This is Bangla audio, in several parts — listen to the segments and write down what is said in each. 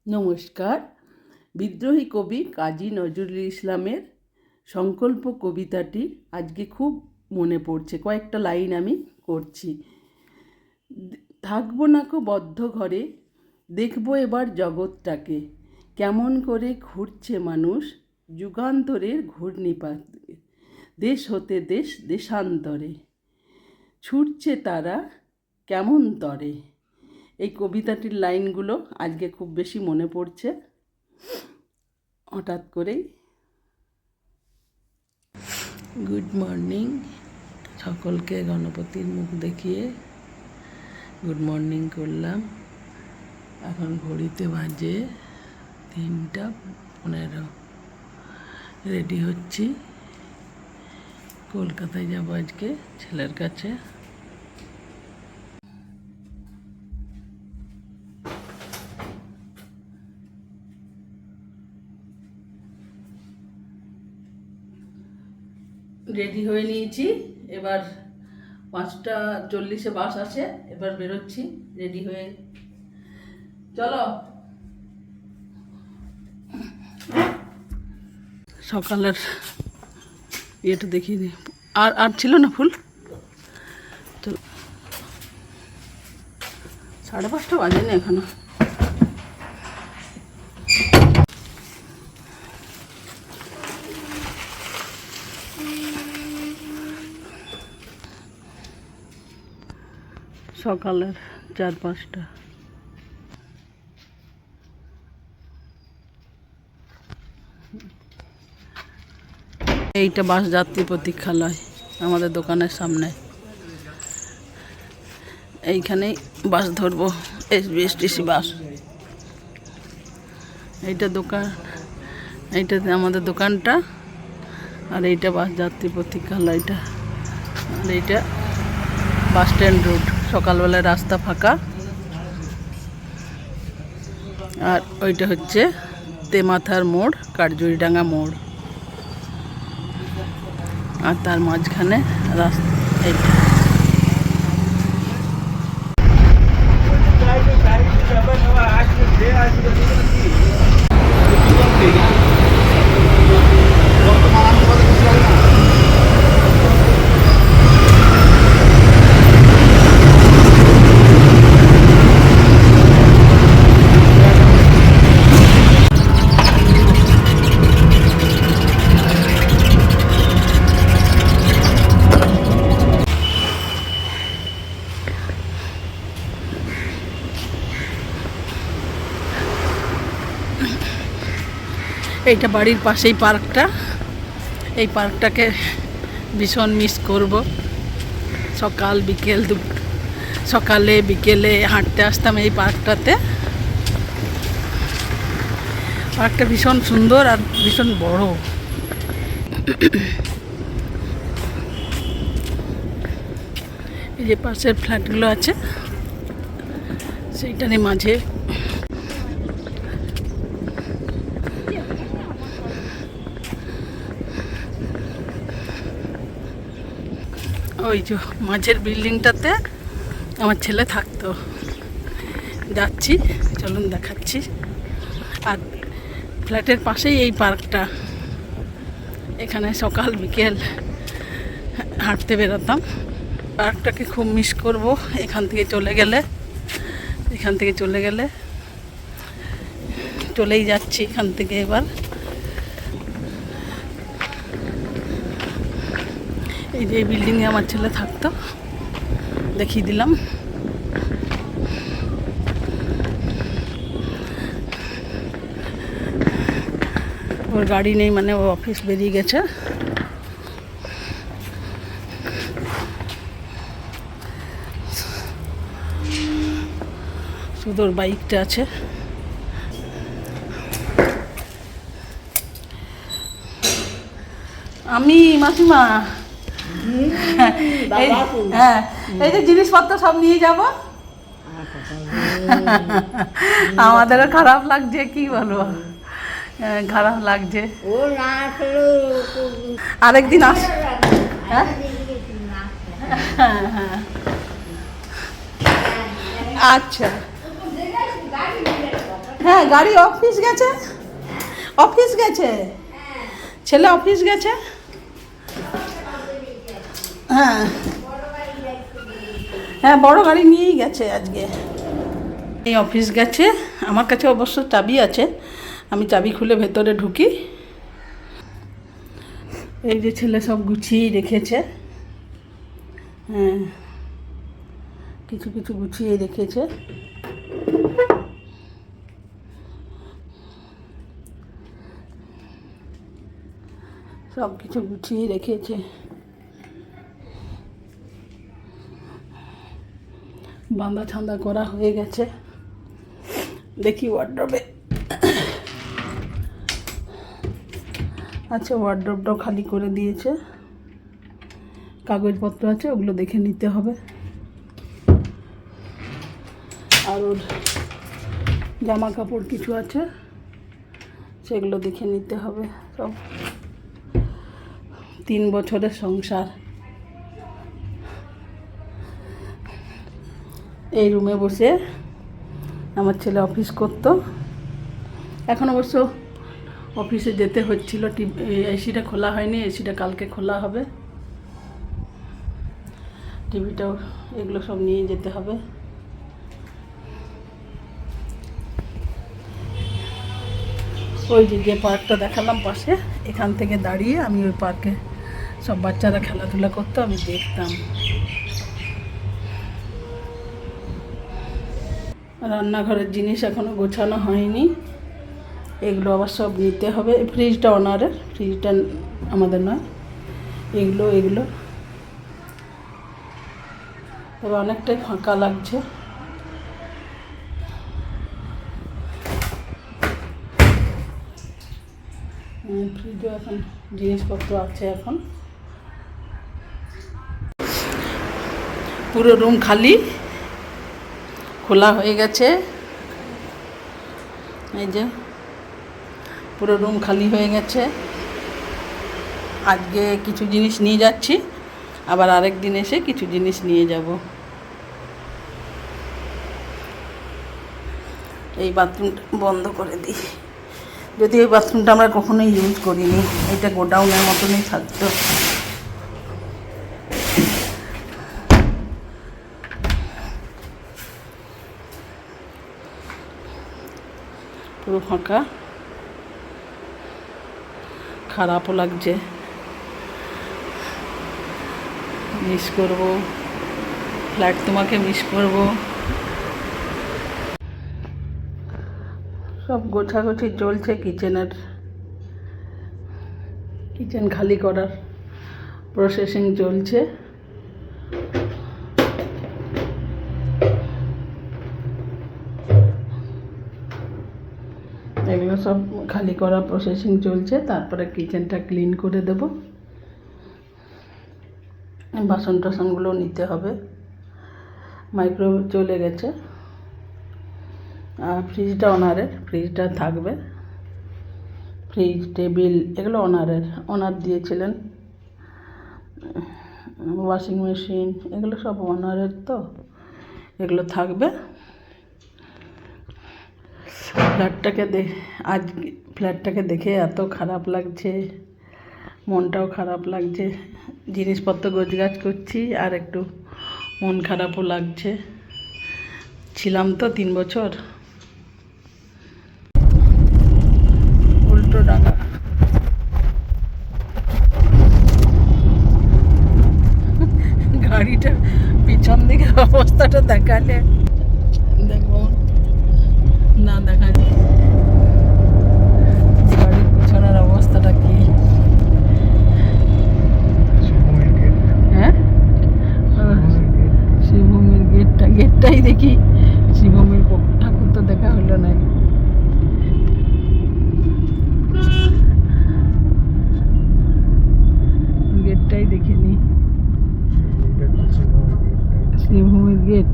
নমস্কার। বিদ্রোহী কবি কাজী নজরুল ইসলামের সংকল্প কবিতাটি আজকে খুব মনে পড়ছে। কয়েকটা লাইন আমি করছি। থাকবো নাকো বদ্ধ ঘরে, দেখবো এবার জগৎটাকে, কেমন করে ঘুরছে মানুষ যুগান্তরের ঘূর্ণিপাতে, দেশ হতে দেশ দেশান্তরে, ছুটছে তারা কেমন তরে। এই কবিতাটির লাইনগুলো আজকে খুব বেশি মনে পড়ছে হঠাৎ করেই। গুড মর্নিং সকলকে, গণপতির মুখ দেখিয়ে গুড মর্নিং করলাম। এখন ঘড়িতে বাজে 3:15। রেডি হচ্ছি, কলকাতায় যাবো আজকে ছেলের কাছে। রেডি হয়ে নিয়েছি, এবার 5:40 বাস আছে, এবার বেরোচ্ছি রেডি হয়ে। চলো। সকালের ইয়েটা দেখিয়ে দিই। আর ছিল না ফুল। চলো, 5:30 বাজেনি এখনো। সকালের 4-5টা। এইটা বাস যাত্রী প্রতীক্ষালয় আমাদের দোকানের সামনে। এইখানেই বাস ধরবো, এসবিএসটিসি বাস। এইটা দোকান, এইটাতে আমাদের দোকানটা, আর এইটা বাস যাত্রী প্রতীক্ষালয়টা, আর এইটা বাস স্ট্যান্ড রোড। সকালবেলায় রাস্তা ফাঁকা। আর ওইটা হচ্ছে তেমাথার মোড়, কারজুরিডাঙ্গা মোড়, আর তার মাঝখানে রাস্তা। এইটা এইটা বাড়ির পাশেই পার্কটা। এই পার্কটাকে ভীষণ মিস করব। সকালে বিকেলে হাঁটতে আসতাম এই পার্কটাতে। পার্কটা ভীষণ সুন্দর আর ভীষণ বড়। এই যে পাশের ফ্ল্যাটগুলো আছে, সেইটারই মাঝে ওই যে মাঝের বিল্ডিংটাতে আমার ছেলে থাকতো। যাচ্ছি, চলুন দেখাচ্ছি। আর ফ্ল্যাটের পাশেই এই পার্কটা। এখানে সকাল বিকেল হাঁটতে বেরোতাম। পার্কটাকে খুব মিস করব এখান থেকে চলে গেলে। চলেই যাচ্ছি এখান থেকে এবার। এই যে বিল্ডিংয়ে আমার ছেলে থাকতো, দেখিয়ে দিলাম। ওর গাড়ি নেই, মানে ও অফিস বেরিয়ে গেছে। শুধু ওর বাইকটা আছে। আমি মাসিমা, হ্যাঁ, এই যে জিনিসপত্র সব নিয়ে যাব। আমাদেরও খারাপ লাগছে, কি বলবো, খারাপ লাগছে। আরেকদিন আস। হ্যাঁ, আচ্ছা। হ্যাঁ, গাড়ি অফিস গেছে, অফিস গেছে, ছেলে অফিস গেছে। হ্যাঁ হ্যাঁ, বড় গাড়ি নিয়েই গেছে আজকে। এই অফিস গেছে, আমার কাছে অবশ্য চাবি আছে, আমি চাবি খুলে ভেতরে ঢুকি। এই যে ছেলে সব গুছিয়েই রেখেছে। হ্যাঁ, কিছু কিছু গুছিয়ে রেখেছে। সব কিছু গুছিয়ে রেখেছে। বাঁধা ছাঁদা করা হয়ে গেছে। দেখি ওয়ার্ড্রবে আচ্ছা, ওয়ার্ড্রবটাও খালি করে দিয়েছে। কাগজপত্র আছে, ওগুলো দেখে নিতে হবে। আর ওর জামা কাপড় কিছু আছে, সেগুলো দেখে নিতে হবে। সব 3 বছরের সংসার। এই রুমে বসে আমার ছেলে অফিস করতো। এখন অবশ্য অফিসে যেতে হচ্ছিল, এসিটা খোলা হয়নি, এসিটা কালকে খোলা হবে। টিভিটাও, এগুলো সব নিয়ে যেতে হবে। ওই যে পার্কটা দেখালাম পাশে, এখান থেকে দাঁড়িয়ে আমি ওই পার্কে সব বাচ্চারা খেলাধুলা করতো, আমি দেখতাম। রান্নাঘরের জিনিস এখনও গোছানো হয়নি, এগুলো আবার সব নিতে হবে। ফ্রিজটা ওনারের, ফ্রিজটা আমাদের নয়। এগুলো তবে অনেকটাই ফাঁকা লাগছে। ফ্রিজও এখন জিনিসপত্র আছে। এখন পুরো রুম খালি, খোলা হয়ে গেছে। এই যে পুরো রুম খালি হয়ে গেছে। আজকে কিছু জিনিস নিয়ে যাচ্ছি, আবার আরেক দিন এসে কিছু জিনিস নিয়ে যাব। এই বাথরুমটা বন্ধ করে দিই, যদি এই বাথরুমটা আমরা কখনোই ইউজ করিনি, এটা গোডাউনের মতনই থাকতো। পুরো ফাঁকা, খারাপও লাগছে। মিস করব ফ্ল্যাট, তোমাকে মিস করব। সব গোছাগুছি চলছে। কিচেন খালি করার প্রসেসিং চলছে। এগুলো সব খালি করার প্রসেসিং চলছে, তারপরে কিচেনটা ক্লিন করে দেব। বাসন টাসনগুলো নিতে হবে। মাইক্রোওয়েভ চলে গেছে। আর ফ্রিজটা ওনারের, ফ্রিজটা থাকবে। ফ্রিজ, টেবিল এগুলো ওনার দিয়েছিলেন। ওয়াশিং মেশিন এগুলো সব ওনারের, তো এগুলো থাকবে। আজ ফ্ল্যাটটাকে দেখে এত খারাপ লাগছে, মনটাও খারাপ লাগছে। জিনিসপত্র গোছগাছ করছি আর একটু মন খারাপও লাগছে। ছিলাম তো 3 বছর। উল্টো ডাঙা, গাড়িটা পিছন দিকে অবস্থাটা দেখালে দেখো না, দেখা যায় গাড়ির পিছনের অবস্থাটা কি। হ্যাঁ, শিবভূমির গেটটাই দেখি। শিবভূমির ঠাকুর তো দেখা হলো না। গেটটাই দেখিনি, শিবভূমির গেট।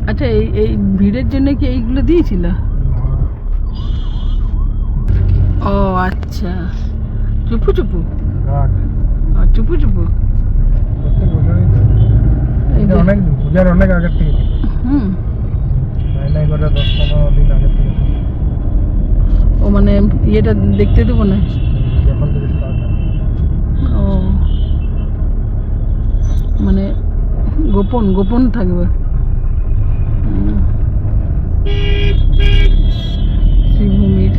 আচ্ছা, এই ভিড়ের জন্য কি এইগুলো দিয়েছিল? ও আচ্ছা, চুপু চুপু, চুপু চুপু। পূজার অনেক আগের থেকে ছিল। হুম। নাই করে 10-15 দিন আগে থেকে ও মানে ইয়েটা দেখতে দেবো না। যখন থেকে স্টার্ট হয়। ও মানে গোপন গোপন থাকবে। শ্রীভূমির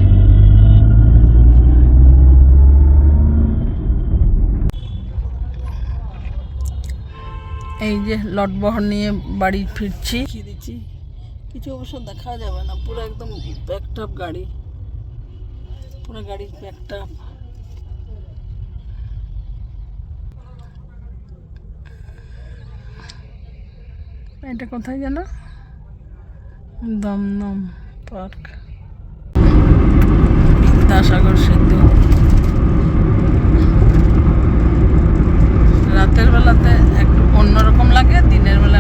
এই যে লটবহর নিয়ে বাড়ি ফিরছি। দিচ্ছি কিছু অবশ্য দেখা যাবে না, পুরো একদম প্যাকড গাড়ি, পুরো গাড়ি প্যাকড। এটা কোথায় যেন দমদম পার্ক, বিদ্যাসাগর সেতু। রাতের বেলাতে একটু অন্যরকম লাগে, দিনের বেলা